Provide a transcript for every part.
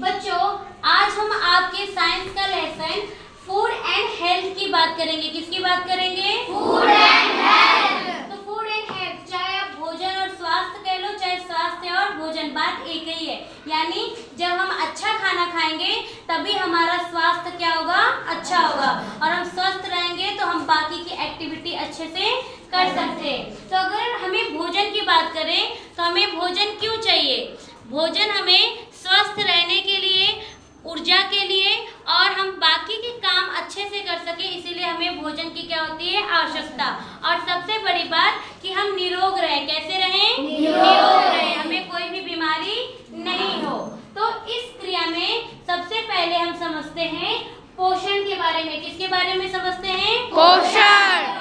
बच्चों, आज हम आपके साइंस का लेसन फूड एंड हेल्थ की बात करेंगे। किसकी बात करेंगे? Food and health. तो फूड एंड हेल्थ, चाहे आप भोजन और स्वास्थ्य कह लो, चाहे स्वास्थ्य और भोजन, बात एक ही है। यानी जब हम अच्छा खाना खाएंगे तभी हमारा स्वास्थ्य क्या होगा? अच्छा होगा, और हम स्वस्थ रहेंगे तो हम बाकी की एक्टिविटी अच्छे से कर सकते हैं। तो अगर हमें भोजन की बात करें तो हमें भोजन क्यों चाहिए? भोजन हमें स्वस्थ रहने के लिए, ऊर्जा के लिए, और हम बाकी के काम अच्छे से कर सके, इसीलिए हमें भोजन की क्या होती है? आवश्यकता। और सबसे बड़ी बात कि हम निरोग रहें। कैसे रहें? निरोग रहें, हमें कोई भी बीमारी नहीं हो। तो इस क्रिया में सबसे पहले हम समझते हैं पोषण के बारे में। किसके बारे में समझते हैं? पोषण,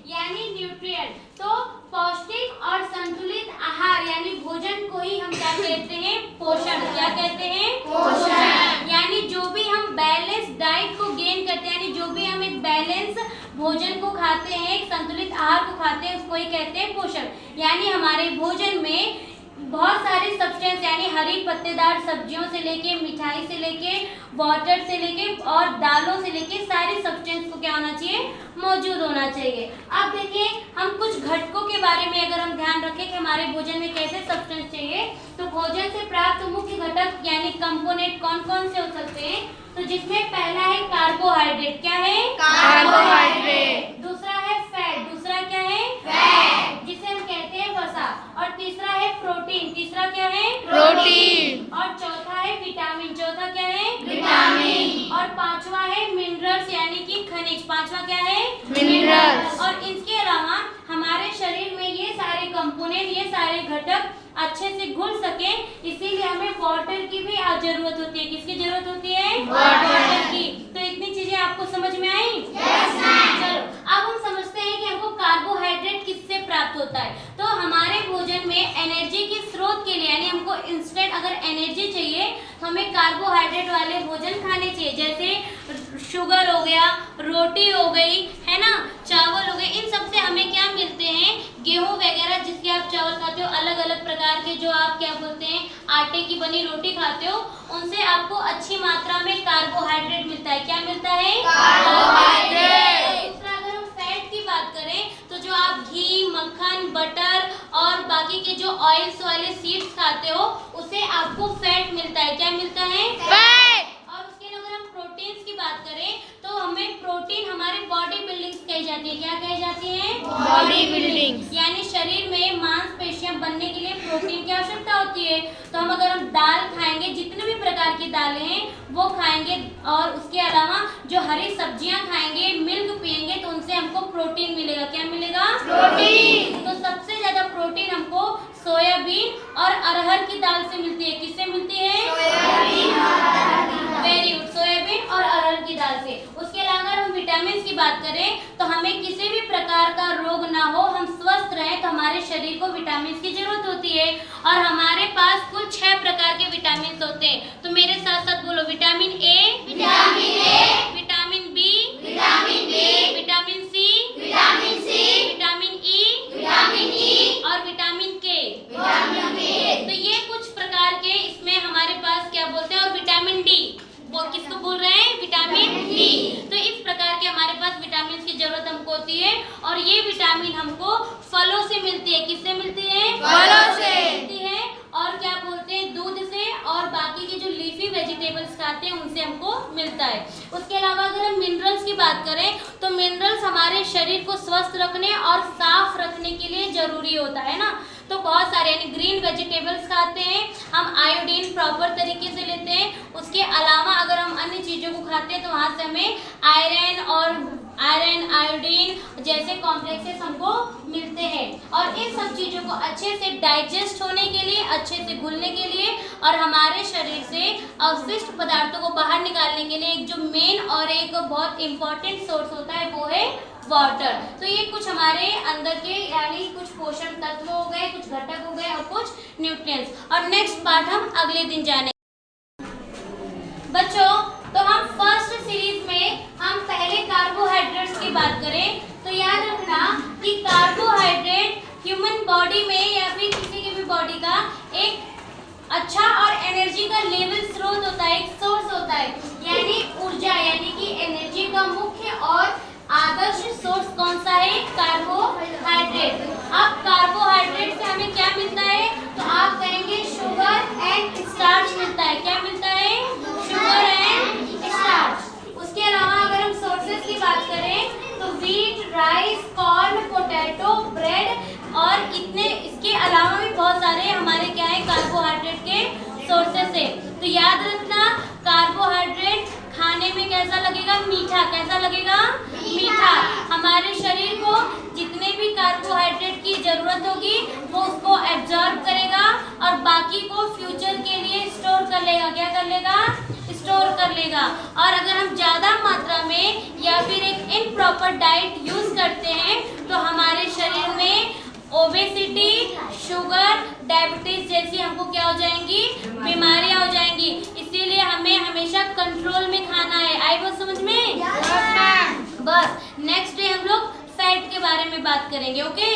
यानी न्यूट्रिएंट। तो पौष्टिक और संतुलित आहार यानी भोजन को ही हम क्या कहते हैं? पोषण। क्या कहते हैं? पोषण। यानी जो भी हम बैलेंस डाइट को गेन करते हैं, यानी जो भी हम एक बैलेंस भोजन को खाते हैं, एक संतुलित आहार को खाते हैं, उसको ही कहते हैं पोषण। यानी हमारे भोजन में बहुत सारे सब्सटेंस, यानी हरी पत्तेदार सब्जियों से लेके, मिठाई से लेके, वाटर से लेके और दालों से लेके सारे सब्सटेंस को क्या होना चाहिए? मौजूद होना चाहिए। अब देखिए, हम कुछ घटकों के बारे में अगर हम ध्यान रखें कि हमारे भोजन में कैसे सब्सटेंस चाहिए, तो भोजन से प्राप्त मुख्य घटक यानी कंपोनेंट कौन कौन से हो सकते हैं? तो जिसमें पहला है कार्बोहाइड्रेट। क्या है? कार्बोहाइड्रेट। दूसरा है फैट। दूसरा क्या है? फैट, जिसे हम कहते हैं वसा। और तीसरा है प्रोटीन। तीसरा क्या है? प्रोटीन। और चौथा है विटामिन। चौथा क्या है? विटामिन। और पांचवा है मिनरल्स यानी कि खनिज। पांचवा क्या है? मिनरल्स। और इसके अलावा हमारे शरीर में ये सारे कंपोनेंट, ये सारे घटक अच्छे से घुल सके, इसीलिए हमें वाटर की भी जरूरत होती है। किसकी जरूरत होती है? वाटर की। तो इतनी चीजें आपको समझ में आई? Yes, ma'am। चलो, अब हम समझते हैं कि हमको कार्बोहाइड्रेट किससे प्राप्त होता है। तो हमारे भोजन में एनर्जी के स्रोत के लिए, यानी हमको इंस्टेंट अगर एनर्जी चाहिए तो हमें कार्बोहाइड्रेट वाले भोजन खाने चाहिए। जैसे शुगर हो गया, रोटी हो गई, है ना, चावल हो गए। इन सब से हमें क्या मिलते हैं? गेहूं वगैरह जिसके आप चावल खाते हो, अलग अलग प्रकार के जो आप क्या बोलते हैं आटे की बनी रोटी खाते हो, उनसे आपको अच्छी मात्रा में कार्बोहाइड्रेट मिलता है। क्या मिलता है? कार्बोहाइड्रेट। दूसरा, अगर हम फैट की बात करें तो जो आप घी, मक्खन, बटर और बाकी के जो ऑयल्स वाले सीड्स खाते हो, उससे आपको फैट मिलता है। क्या मिलता है? फैट। और उसके अलावा अगर हम प्रोटीन्स की बात करें तो हमें प्रोटीन हमारे बॉडी बिल्डिंग्स कही जाती है। क्या कही जाती है? Body building. यानी शरीर में मांसपेशियां बनने के लिए प्रोटीन की आवश्यकता होती है। तो हम अगर हम दाल खाएंगे, जितने भी प्रकार की दालें हैं वो खाएंगे, और उसके अलावा जो हरी सब्जियां खाएंगे, मिल्क पिएंगे, तो उनसे हमको प्रोटीन मिलेगा। क्या मिलेगा? प्रोटीन। तो सबसे ज्यादा प्रोटीन हमको सोयाबीन और अरहर की दाल से मिलती है। किससे मिलती है? वेरी गुड, सोयाबीन और अरहर की दाल से। उसके अलावा अगर हम विटामिन की बात करें तो हमें किसी भी प्रकार का रोग ना हो, हम स्वस्थ रहें, तो हमारे शरीर को विटामिन की जरूरत होती है। और हमारे पास कुल 6 प्रकार के विटामिन होते हैं। तो मेरे साथ साथ बोलो, vitamin A, vitamin A, vitamin B, vitamin B, vitamin C, vitamin C, vitamin E, vitamin E, और विटामिन के। विटामिन के। तो ये कुछ प्रकार के इसमें हमारे पास क्या बोलते हैं। और विटामिन डी, वो किसको बोल रहे हैं? Vitamin D. तो इस प्रकार के हमारे पास विटामिन की जरूरत हमको होती है। और ये विटामिन हमको फलों से मिलती है। किससे मिलती है? फलों से। मिलती है। और क्या बोलते हैं? दूध से, और बाकी के जो लीफी वेजिटेबल्स खाते हैं उनसे हमको मिलता है। उसके अलावा अगर हम मिनरल्स की बात करें तो मिनरल्स हमारे शरीर को स्वस्थ रखने और साफ रखने के लिए जरूरी होता है ना। तो बहुत सारे, यानी ग्रीन वेजिटेबल्स खाते हैं हम, आयोडीन प्रॉपर तरीके से लेते हैं। उसके अलावा अगर हम अन्य चीज़ों को खाते हैं तो वहाँ से हमें आयरन, आयोडीन जैसे कॉम्प्लेक्सेस हमको मिलते हैं। और इन सब चीज़ों को अच्छे से डाइजेस्ट होने के लिए, अच्छे से घुलने के लिए, और हमारे शरीर से अवशिष्ट पदार्थों को बाहर निकालने के लिए एक जो मेन और एक बहुत इंपॉर्टेंट सोर्स होता है वो है वाटर। तो ये कुछ हमारे अंदर के, यानी कुछ पोषण तत्व हो गए, कुछ घटक हो गए और कुछ न्यूट्रिएंट्स। और नेक्स्ट पार्ट हम अगले दिन जाने। बच्चों, तो हम फर्स्ट सीरीज में हम पहले कार्बोहाइड्रेट्स की बात करें तो याद रखना कि कार्बोहाइड्रेट ह्यूमन बॉडी में या फिर किसी की भी बॉडी का एक अच्छा और एनर्जी का लेवल स्रोत होता है। फर्स्ट सोर्स कौन सा है? कार्बोहाइड्रेट। अब कार्बोहाइड्रेट से हमें क्या मिलता है? तो आप कहेंगे शुगर एंड स्टार्च मिलता है। क्या मिलता है? Sugar and starch. उसके अलावा अगर हम सोर्सेज की बात करें तो wheat, rice, corn, potato, bread और इतने इसके अलावा भी बहुत सारे हमारे क्या है कार्बोहाइड्रेट के सोर्सेस है। तो याद रखना कार्बोहाइड्रेट खाने में कैसा लगेगा? मीठा। कैसा लगेगा? मीठा। हमारे शरीर को जितने भी कार्बोहाइड्रेट की जरूरत होगी वो उसको एब्जॉर्ब करेगा और बाकी को फ्यूचर के लिए स्टोर कर लेगा। क्या कर लेगा? स्टोर कर लेगा। और अगर हम ज़्यादा मात्रा में या फिर एक इम्प्रॉपर डाइट यूज करते हैं तो हमारे शरीर में ओबेसिटी, शुगर, डायबिटीज जैसी हमको क्या हो जाएंगी? बीमारियां हो जाएंगी। इसीलिए हमें हमेशा कंट्रोल में खाना है। आई बात समझ में? बस नेक्स्ट डे हम लोग फैट के बारे में बात करेंगे। ओके।